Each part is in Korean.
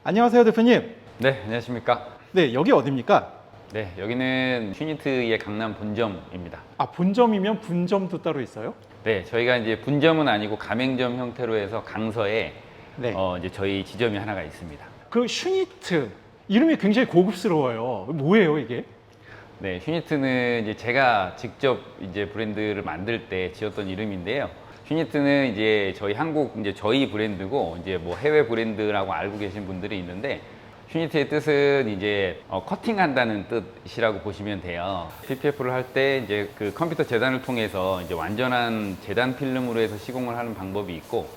안녕하세요, 대표님. 네, 안녕하십니까. 네, 여기 어디입니까? 네, 여기는 슈니트의 강남 본점입니다. 아, 본점이면 분점도 따로 있어요? 네, 저희가 이제 분점은 아니고 가맹점 형태로 해서 강서에 네. 이제 저희 지점이 하나가 있습니다. 그 슈니트 이름이 굉장히 고급스러워요. 뭐예요, 이게? 네, 슈니트는 이제 제가 직접 이제 브랜드를 만들 때 지었던 이름인데요. 슈니트는 이제 저희 한국 이제 저희 브랜드고 이제 뭐 해외 브랜드라고 알고 계신 분들이 있는데 슈니트의 뜻은 이제 커팅한다는 뜻이라고 보시면 돼요. PPF를 할 때 이제 그 컴퓨터 재단을 통해서 이제 완전한 재단 필름으로 해서 시공을 하는 방법이 있고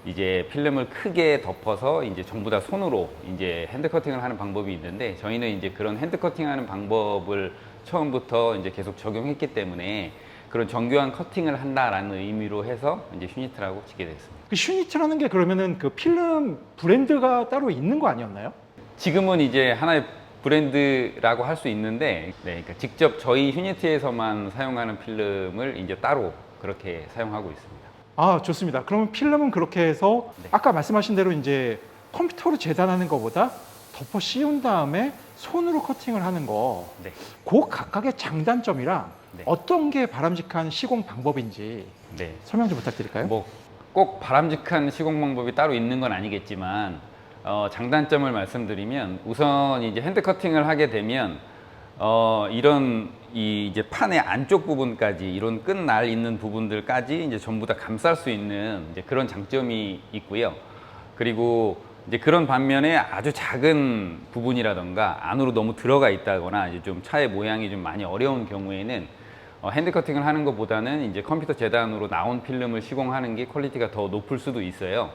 이제 필름을 크게 덮어서 이제 전부 다 손으로 이제 핸드 커팅을 하는 방법이 있는데 저희는 이제 그런 핸드 커팅하는 방법을 처음부터 이제 계속 적용했기 때문에 그런 정교한 커팅을 한다라는 의미로 해서 이제 슈니트라고 짓게 됐습니다. 그 슈니트라는 게 그러면은 그 필름 브랜드가 따로 있는 거 아니었나요? 지금은 이제 하나의 브랜드라고 할 수 있는데, 네, 그러니까 직접 저희 슈니트에서만 사용하는 필름을 이제 따로 그렇게 사용하고 있습니다. 아, 좋습니다. 그러면 필름은 그렇게 해서 네. 아까 말씀하신 대로 이제 컴퓨터로 재단하는 것보다 덮어 씌운 다음에 손으로 커팅을 하는 거, 네. 그 각각의 장단점이랑 네. 어떤 게 바람직한 시공 방법인지 네. 설명 좀 부탁드릴까요? 뭐 꼭 바람직한 시공 방법이 따로 있는 건 아니겠지만 장단점을 말씀드리면 우선 이제 핸드 커팅을 하게 되면 이런 이 이제 판의 안쪽 부분까지 이런 끝날 있는 부분들까지 이제 전부 다 감쌀 수 있는 이제 그런 장점이 있고요. 그리고 이제 그런 반면에 아주 작은 부분이라던가 안으로 너무 들어가 있다거나 이제 좀 차의 모양이 좀 많이 어려운 경우에는 핸드 커팅을 하는 것보다는 이제 컴퓨터 재단으로 나온 필름을 시공하는 게 퀄리티가 더 높을 수도 있어요.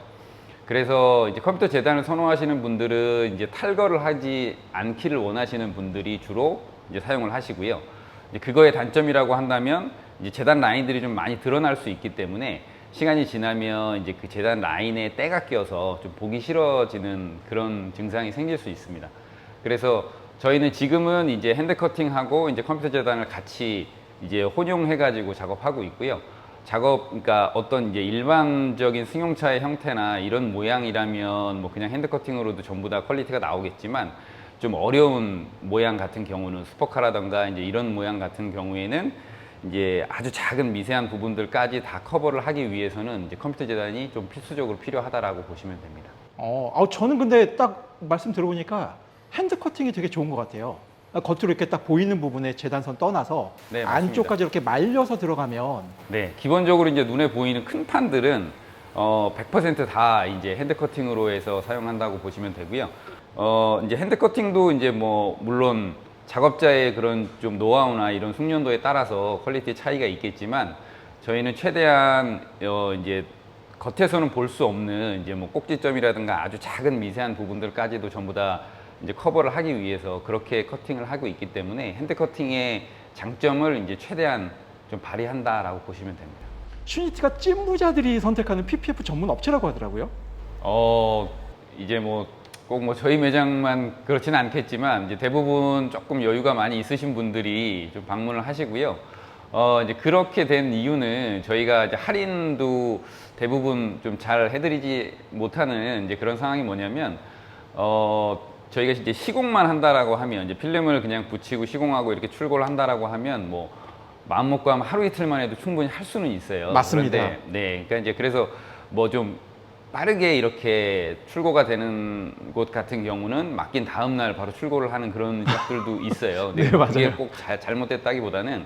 그래서 이제 컴퓨터 재단을 선호하시는 분들은 이제 탈거를 하지 않기를 원하시는 분들이 주로 이제 사용을 하시고요. 이제 그거의 단점이라고 한다면 이제 재단 라인들이 좀 많이 드러날 수 있기 때문에 시간이 지나면 이제 그 재단 라인에 때가 껴서 좀 보기 싫어지는 그런 증상이 생길 수 있습니다. 그래서 저희는 지금은 이제 핸드 커팅하고 이제 컴퓨터 재단을 같이 이제 혼용해가지고 작업하고 있고요. 그러니까 어떤 이제 일반적인 승용차의 형태나 이런 모양이라면 뭐 그냥 핸드 커팅으로도 전부 다 퀄리티가 나오겠지만 좀 어려운 모양 같은 경우는 슈퍼카라던가 이제 이런 모양 같은 경우에는 이제 아주 작은 미세한 부분들까지 다 커버를 하기 위해서는 이제 컴퓨터 재단이 좀 필수적으로 필요하다라고 보시면 됩니다. 저는 근데 딱 말씀 들어보니까 핸드 커팅이 되게 좋은 것 같아요. 겉으로 이렇게 딱 보이는 부분에 재단선 떠나서 네, 맞습니다. 안쪽까지 이렇게 말려서 들어가면 네, 기본적으로 이제 눈에 보이는 큰 판들은 100% 이제 핸드 커팅으로 해서 사용한다고 보시면 되고요. 이제 핸드 커팅도 이제 뭐 물론 작업자의 그런 좀 노하우나 이런 숙련도에 따라서 퀄리티 차이가 있겠지만 저희는 최대한 이제 겉에서는 볼 수 없는 이제 뭐 꼭지점이라든가 아주 작은 미세한 부분들까지도 전부 다 이제 커버를 하기 위해서 그렇게 커팅을 하고 있기 때문에 핸드 커팅의 장점을 이제 최대한 좀 발휘한다라고 보시면 됩니다. 슈니트가 찐부자들이 선택하는 PPF 전문 업체라고 하더라고요. 이제 뭐 꼭 뭐 저희 매장만 그렇지는 않겠지만 이제 대부분 조금 여유가 많이 있으신 분들이 좀 방문을 하시고요. 이제 그렇게 된 이유는 저희가 이제 할인도 대부분 좀 잘 해드리지 못하는 이제 그런 상황이 뭐냐면 저희가 이제 시공만 한다라고 하면 이제 필름을 그냥 붙이고 시공하고 이렇게 출고를 한다라고 하면 뭐 마음 먹고 하면 하루 이틀만 해도 충분히 할 수는 있어요. 맞습니다. 그런데 네, 그러니까 이제 그래서 뭐 좀 빠르게 이렇게 출고가 되는 곳 같은 경우는 맡긴 다음 날 바로 출고를 하는 그런 샵들도 있어요. 네, 그게 맞아요. 꼭 잘못됐다기보다는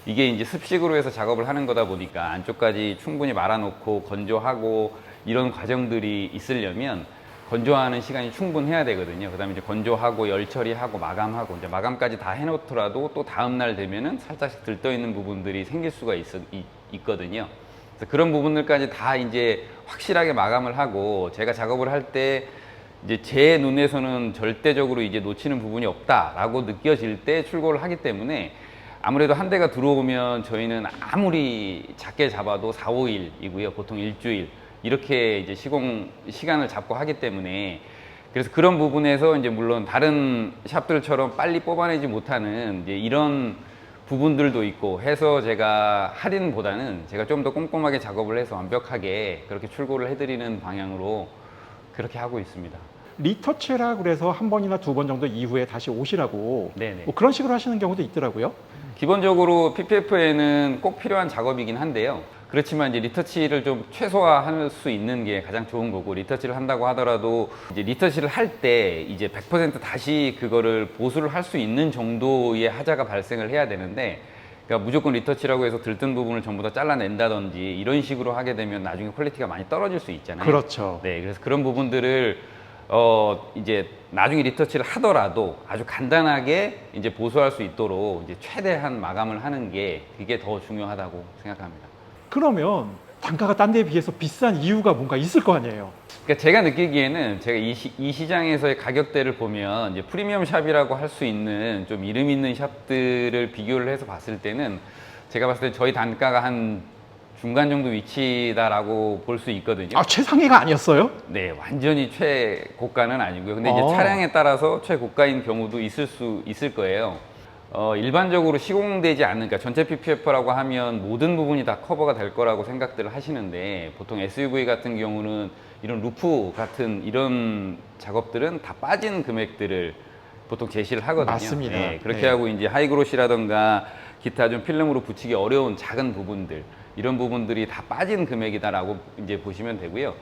이게 이제 습식으로 해서 작업을 하는 거다 보니까 안쪽까지 충분히 말아놓고 건조하고 이런 과정들이 있으려면 건조하는 시간이 충분해야 되거든요. 그다음에 이제 건조하고 열 처리하고 마감하고 이제 마감까지 다 해놓더라도 또 다음 날 되면은 살짝씩 들떠 있는 부분들이 생길 수가 있거든요. 그래서 그런 부분들까지 다 이제 확실하게 마감을 하고 제가 작업을 할 때 이제 제 눈에서는 절대적으로 이제 놓치는 부분이 없다라고 느껴질 때 출고를 하기 때문에 아무래도 한 대가 들어오면 저희는 아무리 작게 잡아도 4, 5일이고요. 보통 일주일. 이렇게 이제 시공 시간을 잡고 하기 때문에 그래서 그런 부분에서 이제 물론 다른 샵들처럼 빨리 뽑아내지 못하는 이제 이런 부분들도 있고 해서 제가 할인보다는 제가 좀 더 꼼꼼하게 작업을 해서 완벽하게 그렇게 출고를 해드리는 방향으로 그렇게 하고 있습니다. 리터치라 그래서 한 번이나 두 번 정도 이후에 다시 오시라고 네네. 뭐 그런 식으로 하시는 경우도 있더라고요. 기본적으로 PPF에는 꼭 필요한 작업이긴 한데요. 그렇지만 이제 리터치를 좀 최소화할 수 있는 게 가장 좋은 거고, 리터치를 한다고 하더라도 이제 리터치를 할 때 이제 100% 다시 그거를 보수를 할 수 있는 정도의 하자가 발생을 해야 되는데, 그러니까 무조건 리터치라고 해서 들뜬 부분을 전부 다 잘라낸다든지 이런 식으로 하게 되면 나중에 퀄리티가 많이 떨어질 수 있잖아요. 그렇죠. 네, 그래서 그런 부분들을 이제 나중에 리터치를 하더라도 아주 간단하게 이제 보수할 수 있도록 이제 최대한 마감을 하는 게 그게 더 중요하다고 생각합니다. 그러면 단가가 딴 데에 비해서 비싼 이유가 뭔가 있을 거 아니에요. 그러니까 제가 느끼기에는 제가 이 시장에서의 가격대를 보면 이제 프리미엄 샵이라고 할 수 있는 좀 이름 있는 샵들을 비교를 해서 봤을 때는 제가 봤을 때 저희 단가가 한 중간 정도 위치다라고 볼 수 있거든요. 아, 최상위가 아니었어요? 네, 완전히 최고가는 아니고요. 근데 이제 차량에 따라서 최고가인 경우도 있을 거예요. 일반적으로 시공되지 않는, 그러니까 전체 PPF라고 하면 모든 부분이 다 커버가 될 거라고 생각들을 하시는데, 보통 SUV 같은 경우는 이런 루프 같은 이런 작업들은 다 빠진 금액들을 보통 제시를 하거든요. 맞습니다. 네, 그렇게 네. 하고 이제 하이그로시라던가 기타 좀 필름으로 붙이기 어려운 작은 부분들, 이런 부분들이 다 빠진 금액이다라고 이제 보시면 되고요.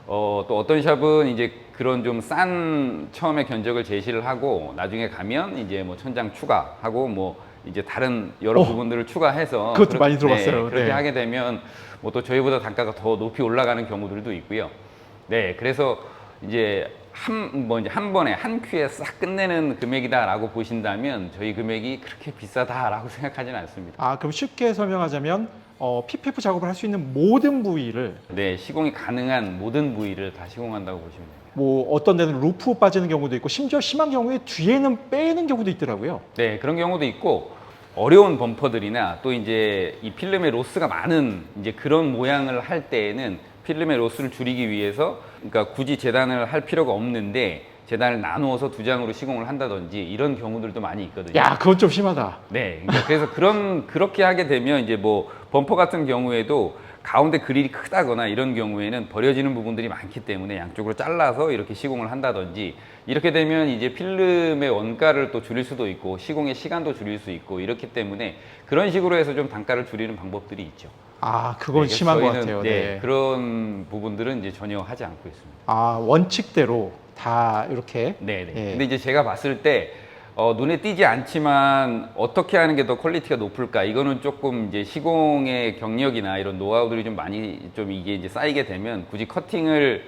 또 어떤 샵은 이제 그런 좀 싼 처음에 견적을 제시를 하고 나중에 가면 이제 뭐 천장 추가하고 뭐 이제 다른 여러 부분들을 추가해서 그것도 많이 들어봤어요. 그렇게 네. 하게 되면 뭐 또 저희보다 단가가 더 높이 올라가는 경우들도 있고요. 네, 그래서 이제 한 번에 한 큐에 싹 끝내는 금액이다라고 보신다면 저희 금액이 그렇게 비싸다라고 생각하지는 않습니다. 아, 그럼 쉽게 설명하자면 PPF 작업을 할 수 있는 모든 부위를 네, 시공이 가능한 모든 부위를 다 시공한다고 보시면 됩니다. 뭐 어떤 데는 루프 빠지는 경우도 있고 심지어 심한 경우에 뒤에는 빼는 경우도 있더라고요. 네, 그런 경우도 있고 어려운 범퍼들이나 또 이제 이 필름의 로스가 많은 이제 그런 모양을 할 때에는 필름의 로스를 줄이기 위해서, 그러니까 굳이 재단을 할 필요가 없는데 재단을 나누어서 두 장으로 시공을 한다든지 이런 경우들도 많이 있거든요. 야, 그건 좀 심하다. 네, 그러니까 그래서 그렇게 하게 되면 이제 뭐 범퍼 같은 경우에도 가운데 그릴이 크다거나 이런 경우에는 버려지는 부분들이 많기 때문에 양쪽으로 잘라서 이렇게 시공을 한다든지, 이렇게 되면 이제 필름의 원가를 또 줄일 수도 있고 시공의 시간도 줄일 수 있고, 이렇기 때문에 그런 식으로 해서 좀 단가를 줄이는 방법들이 있죠. 아, 그건 네, 그래서 심한 것 저희는, 같아요. 네, 네. 그런 부분들은 이제 전혀 하지 않고 있습니다. 아, 원칙대로 다 이렇게. 네네. 예. 근데 이제 제가 봤을 때 눈에 띄지 않지만 어떻게 하는 게 더 퀄리티가 높을까? 이거는 조금 이제 시공의 경력이나 이런 노하우들이 좀 많이 좀 이게 이제 쌓이게 되면 굳이 커팅을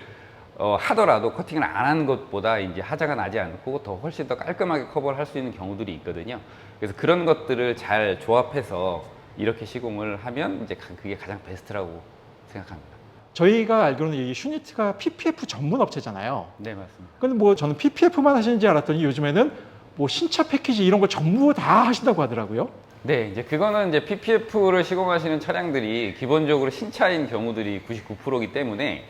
하더라도 커팅을 안 하는 것보다 이제 하자가 나지 않고 더 훨씬 더 깔끔하게 커버를 할 수 있는 경우들이 있거든요. 그래서 그런 것들을 잘 조합해서 이렇게 시공을 하면 이제 그게 가장 베스트라고 생각합니다. 저희가 알기로는 이 슈니트가 PPF 전문 업체잖아요. 네, 맞습니다. 근데 뭐 저는 PPF만 하시는지 알았더니 요즘에는 뭐 신차 패키지 이런 거 전부 다 하신다고 하더라고요. 네, 이제 그거는 이제 PPF를 시공하시는 차량들이 기본적으로 신차인 경우들이 99%이기 때문에,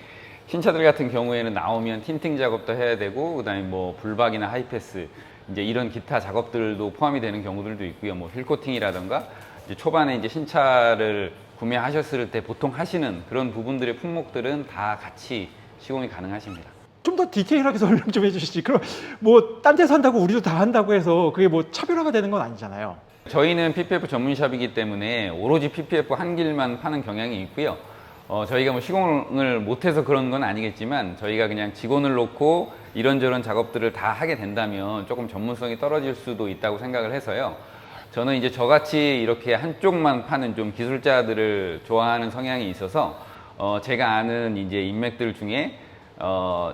신차들 같은 경우에는 나오면 틴팅 작업도 해야 되고, 그다음에 뭐 불박이나 하이패스 이제 이런 기타 작업들도 포함이 되는 경우들도 있고요. 뭐 휠 코팅이라던가 이제 초반에 이제 신차를 구매하셨을 때 보통 하시는 그런 부분들의 품목들은 다 같이 시공이 가능하십니다. 좀 더 디테일하게 설명 좀 해주시지. 그럼 뭐 딴 데서 한다고 우리도 다 한다고 해서 그게 뭐 차별화가 되는 건 아니잖아요. 저희는 PPF 전문샵이기 때문에 오로지 PPF 한 길만 파는 경향이 있고요. 저희가 뭐 시공을 못해서 그런 건 아니겠지만, 저희가 그냥 직원을 놓고 이런저런 작업들을 다 하게 된다면 조금 전문성이 떨어질 수도 있다고 생각을 해서요. 저는 이제 저같이 이렇게 한쪽만 파는 좀 기술자들을 좋아하는 성향이 있어서, 제가 아는 이제 인맥들 중에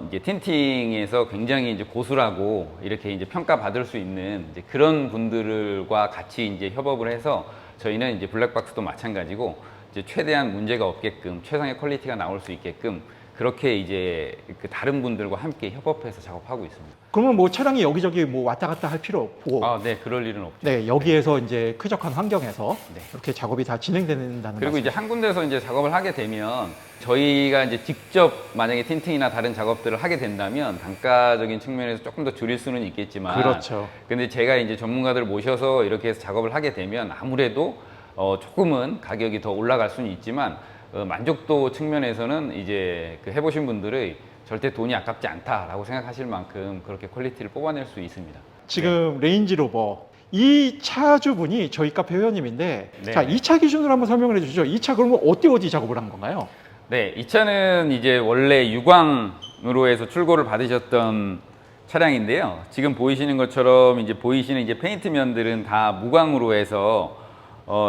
이제 틴팅에서 굉장히 이제 고수라고 이렇게 이제 평가받을 수 있는 이제 그런 분들과 같이 이제 협업을 해서, 저희는 이제 블랙박스도 마찬가지고 이제 최대한 문제가 없게끔 최상의 퀄리티가 나올 수 있게끔 그렇게 이제 그 다른 분들과 함께 협업해서 작업하고 있습니다. 그러면 뭐 차량이 여기저기 뭐 왔다 갔다 할 필요 없고, 네, 그럴 일은 없죠. 네, 여기에서 이제 쾌적한 환경에서 네. 이렇게 작업이 다 진행된다는 그리고 이제 한 군데서 이제 작업을 하게 되면, 저희가 이제 직접 만약에 틴팅이나 다른 작업들을 하게 된다면 단가적인 측면에서 조금 더 줄일 수는 있겠지만, 그렇죠. 근데 제가 이제 전문가들을 모셔서 이렇게 해서 작업을 하게 되면 아무래도 조금은 가격이 더 올라갈 수는 있지만, 만족도 측면에서는 이제 그 해보신 분들의 절대 돈이 아깝지 않다라고 생각하실 만큼 그렇게 퀄리티를 뽑아낼 수 있습니다. 지금 레인지로버 이 차주분이 저희 카페 회원님인데 네. 자, 이 차 기준으로 한번 설명을 해주시죠. 이 차 그러면 어디 작업을 한 건가요? 네, 이 차는 이제 원래 유광으로 해서 출고를 받으셨던 차량인데요. 지금 보이시는 것처럼 이제 보이시는 이제 페인트 면들은 다 무광으로 해서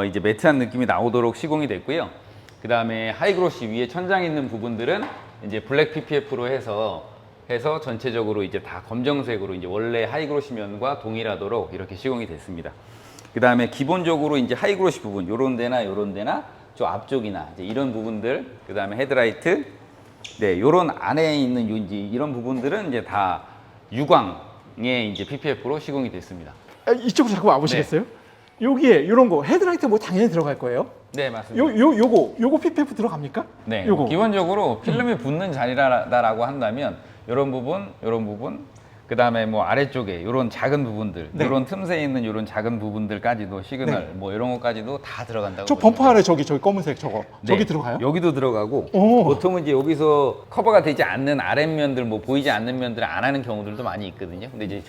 이제 매트한 느낌이 나오도록 시공이 됐고요. 그 다음에 하이그로시 위에 천장 있는 부분들은 이제 블랙 PPF로 해서 전체적으로 이제 다 검정색으로 이제 원래 하이그로시 면과 동일하도록 이렇게 시공이 됐습니다. 그 다음에 기본적으로 이제 하이그로시 부분, 요런 데나 저 앞쪽이나 이제 이런 부분들, 그 다음에 헤드라이트, 네, 요런 안에 있는 이제 이런 부분들은 이제 다 유광의 이제 PPF로 시공이 됐습니다. 이쪽으로 자꾸 와보시겠어요? 여기에 이런 거 헤드라이트 뭐 당연히 들어갈 거예요? 네, 맞습니다. 요거 PPF 들어갑니까? 네, 요거. 기본적으로 필름이 붙는 자리다라고 한다면 이런 부분, 그 다음에 뭐 아래쪽에 이런 작은 부분들, 네. 이런 틈새에 있는 이런 작은 부분들까지도 시그널, 네. 뭐 이런 것까지도 다 들어간다고. 저 보시면 범퍼 아래 저기 검은색 저거 네, 저기 들어가요? 여기도 들어가고 오. 보통은 이제 여기서 커버가 되지 않는 아랫면들, 뭐 보이지 않는 면들을 안 하는 경우들도 많이 있거든요. 근데 이제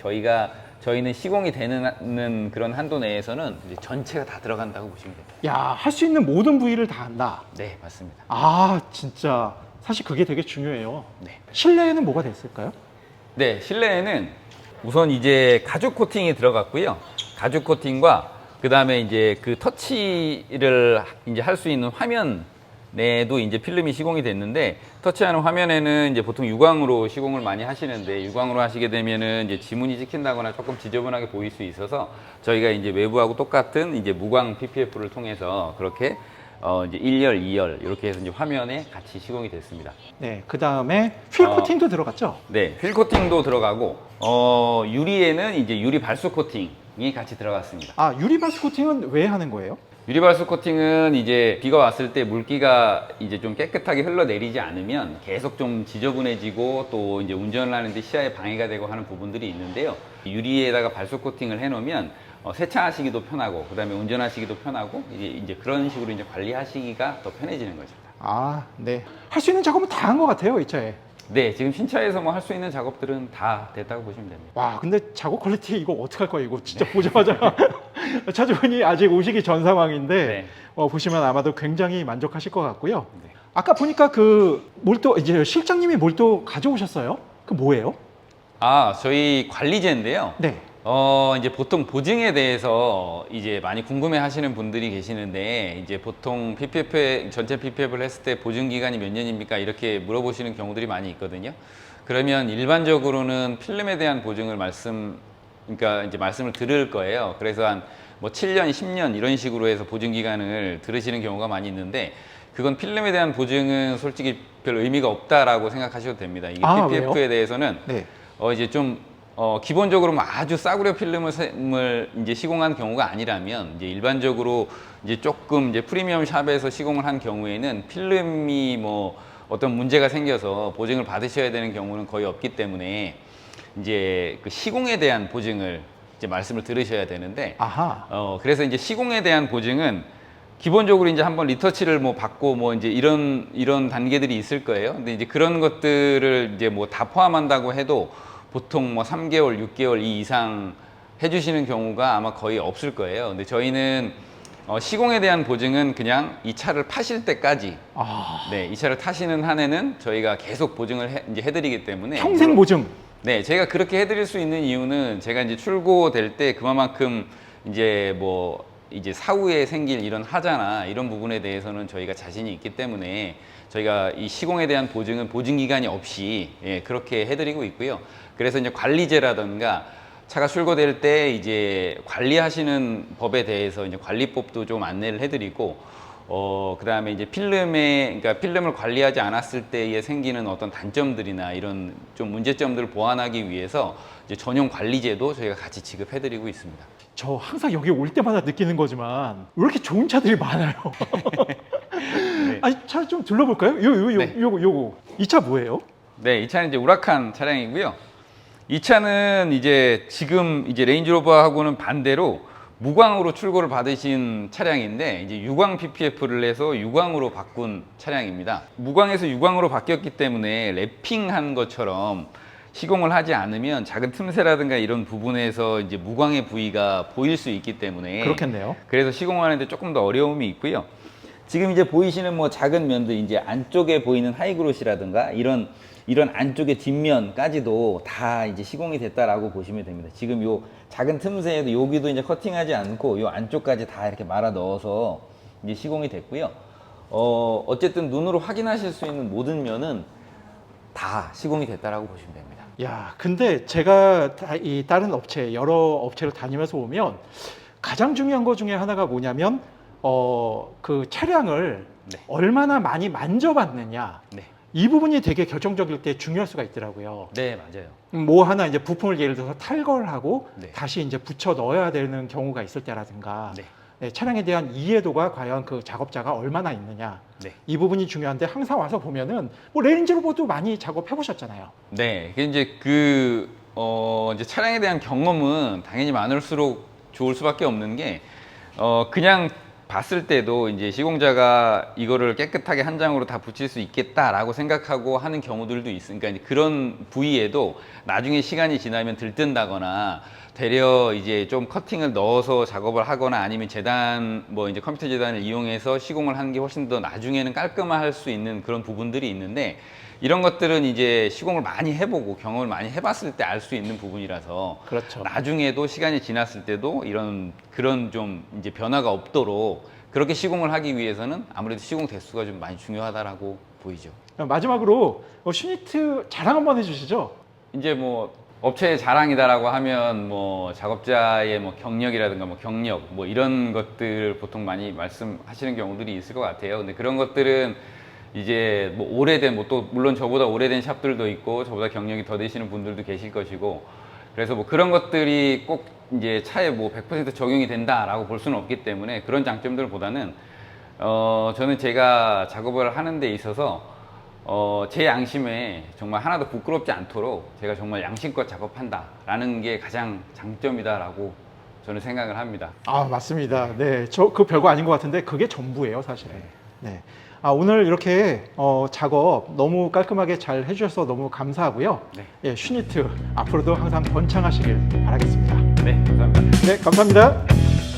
저희는 시공이 되는 그런 한도 내에서는 이제 전체가 다 들어간다고 보시면 됩니다. 야, 할 수 있는 모든 부위를 다 한다. 네, 맞습니다. 아, 진짜 사실 그게 되게 중요해요. 네. 실내에는 뭐가 됐을까요? 네, 실내에는 우선 이제 가죽 코팅이 들어갔고요. 가죽 코팅과 그 다음에 이제 그 터치를 이제 할 수 있는 화면 내에도 이제 필름이 시공이 됐는데, 터치하는 화면에는 이제 보통 유광으로 시공을 많이 하시는데, 유광으로 하시게 되면은 이제 지문이 찍힌다거나 조금 지저분하게 보일 수 있어서 저희가 이제 외부하고 똑같은 이제 무광 PPF를 통해서 그렇게 이제 1열, 2열 이렇게 해서 이제 화면에 같이 시공이 됐습니다. 네, 그 다음에 휠 코팅도 들어갔죠? 네, 휠 코팅도 들어가고 유리에는 이제 유리 발수 코팅이 같이 들어갔습니다. 아, 유리바스 코팅은 왜 하는 거예요? 유리 발수 코팅은 이제 비가 왔을 때 물기가 이제 좀 깨끗하게 흘러내리지 않으면 계속 좀 지저분해지고 또 이제 운전을 하는데 시야에 방해가 되고 하는 부분들이 있는데요. 유리에다가 발수 코팅을 해놓으면 세차하시기도 편하고, 그 다음에 운전하시기도 편하고, 이제 그런 식으로 이제 관리하시기가 더 편해지는 거죠. 아, 네. 할 수 있는 작업은 다 한 것 같아요, 이 차에. 네, 지금 신차에서 뭐 할 수 있는 작업들은 다 됐다고 보시면 됩니다. 와, 근데 작업 퀄리티 이거 어떡할 거예요? 이거 진짜 보자마자 차주분이 아직 오시기 전 상황인데 네. 보시면 아마도 굉장히 만족하실 것 같고요. 네. 아까 보니까 그 몰도 이제 실장님이 몰도 가져오셨어요? 그 뭐예요? 아, 저희 관리제인데요. 네. 이제 보통 보증에 대해서 이제 많이 궁금해 하시는 분들이 계시는데, 이제 보통 전체 PPF를 했을 때 보증 기간이 몇 년입니까? 이렇게 물어보시는 경우들이 많이 있거든요. 그러면 일반적으로는 필름에 대한 보증을 그러니까 이제 말씀을 들을 거예요. 그래서 한 뭐 7년, 10년 이런 식으로 해서 보증 기간을 들으시는 경우가 많이 있는데, 그건 필름에 대한 보증은 솔직히 별 의미가 없다라고 생각하셔도 됩니다. 이게 PPF에 왜요? 대해서는 네. 이제 좀 기본적으로 뭐 아주 싸구려 필름을 이제 시공한 경우가 아니라면, 이제 일반적으로 이제 조금 이제 프리미엄 샵에서 시공을 한 경우에는 필름이 뭐 어떤 문제가 생겨서 보증을 받으셔야 되는 경우는 거의 없기 때문에, 이제 그 시공에 대한 보증을 이제 말씀을 들으셔야 되는데, 아하. 그래서 이제 시공에 대한 보증은 기본적으로 이제 한번 리터치를 뭐 받고 뭐 이제 이런 단계들이 있을 거예요. 근데 이제 그런 것들을 이제 뭐 다 포함한다고 해도 보통 뭐 3개월, 6개월 이 이상 해주시는 경우가 아마 거의 없을 거예요. 근데 저희는 시공에 대한 보증은 그냥 이 차를 파실 때까지, 네, 이 차를 타시는 한에는 저희가 계속 보증을 이제 해드리기 때문에 평생 보증. 네, 제가 그렇게 해드릴 수 있는 이유는 제가 이제 출고될 때 그만큼 이제 뭐 이제 사후에 생길 이런 하자나 이런 부분에 대해서는 저희가 자신이 있기 때문에 저희가 이 시공에 대한 보증은 보증 기간이 없이 그렇게 해드리고 있고요. 그래서 이제 관리제라든가 차가 출고될 때 이제 관리하시는 법에 대해서 이제 관리법도 좀 안내를 해드리고, 그 다음에 이제 그러니까 필름을 관리하지 않았을 때에 생기는 어떤 단점들이나 이런 좀 문제점들을 보완하기 위해서 이제 전용 관리제도 저희가 같이 지급해드리고 있습니다. 저 항상 여기 올 때마다 느끼는 거지만 왜 이렇게 좋은 차들이 많아요? 네. 아니, 차 좀 둘러볼까요? 네. 요거. 이 차 뭐예요? 네, 이 차는 이제 우라칸 차량이고요. 이 차는 이제 지금 이제 레인지로버하고는 반대로 무광으로 출고를 받으신 차량인데 이제 유광 PPF를 해서 유광으로 바꾼 차량입니다. 무광에서 유광으로 바뀌었기 때문에 랩핑한 것처럼 시공을 하지 않으면 작은 틈새라든가 이런 부분에서 이제 무광의 부위가 보일 수 있기 때문에 그렇겠네요. 그래서 시공하는데 조금 더 어려움이 있고요. 지금 이제 보이시는 뭐 작은 면들 이제 안쪽에 보이는 하이그로시라든가 이런 안쪽의 뒷면까지도 다 이제 시공이 됐다라고 보시면 됩니다. 지금 요 작은 틈새에도 여기도 이제 커팅하지 않고 요 안쪽까지 다 이렇게 말아 넣어서 이제 시공이 됐고요. 어쨌든 눈으로 확인하실 수 있는 모든 면은 다 시공이 됐다라고 보시면 됩니다. 야, 근데 제가 이 다른 업체, 여러 업체를 다니면서 보면 가장 중요한 것 중에 하나가 뭐냐면 그 차량을 네. 얼마나 많이 만져봤느냐. 네. 이 부분이 되게 결정적일 때 중요할 수가 있더라고요. 네, 맞아요. 뭐 하나 이제 부품을 예를 들어서 탈거를 하고 네. 다시 이제 붙여 넣어야 되는 경우가 있을 때라든가 네. 네, 차량에 대한 이해도가 과연 그 작업자가 얼마나 있느냐. 네. 이 부분이 중요한데 항상 와서 보면은 뭐 레인지로버도 많이 작업해 보셨잖아요. 네. 이제 이제 차량에 대한 경험은 당연히 많을수록 좋을 수밖에 없는 게 그냥 봤을 때도 이제 시공자가 이거를 깨끗하게 한 장으로 다 붙일 수 있겠다라고 생각하고 하는 경우들도 있으니까 이제 그런 부위에도 나중에 시간이 지나면 들뜬다거나 되려 이제 좀 커팅을 넣어서 작업을 하거나 아니면 재단 뭐 이제 컴퓨터 재단을 이용해서 시공을 하는 게 훨씬 더 나중에는 깔끔할 수 있는 그런 부분들이 있는데 이런 것들은 이제 시공을 많이 해보고 경험을 많이 해봤을 때 알 수 있는 부분이라서 그렇죠. 나중에도 시간이 지났을 때도 그런 좀 이제 변화가 없도록 그렇게 시공을 하기 위해서는 아무래도 시공 대수가 좀 많이 중요하다라고 보이죠. 마지막으로 슈니트 자랑 한번 해주시죠. 이제 뭐 업체의 자랑이다라고 하면 뭐 작업자의 뭐 경력이라든가 뭐 경력 뭐 이런 것들 보통 많이 말씀하시는 경우들이 있을 것 같아요. 근데 그런 것들은 이제 뭐 오래된 뭐 또 물론 저보다 오래된 샵들도 있고 저보다 경력이 더 되시는 분들도 계실 것이고 그래서 뭐 그런 것들이 꼭 이제 차에 뭐 100% 적용이 된다라고 볼 수는 없기 때문에 그런 장점들보다는 저는 제가 작업을 하는 데 있어서 제 양심에 정말 하나도 부끄럽지 않도록 제가 정말 양심껏 작업한다라는 게 가장 장점이다라고 저는 생각을 합니다. 아, 맞습니다. 네, 저 그 별거 아닌 것 같은데 그게 전부예요, 사실은. 네. 오늘 이렇게 작업 너무 깔끔하게 잘 해주셔서 너무 감사하고요. 네. 예, 슈니트 앞으로도 항상 번창하시길 바라겠습니다. 네, 감사합니다. 네, 감사합니다.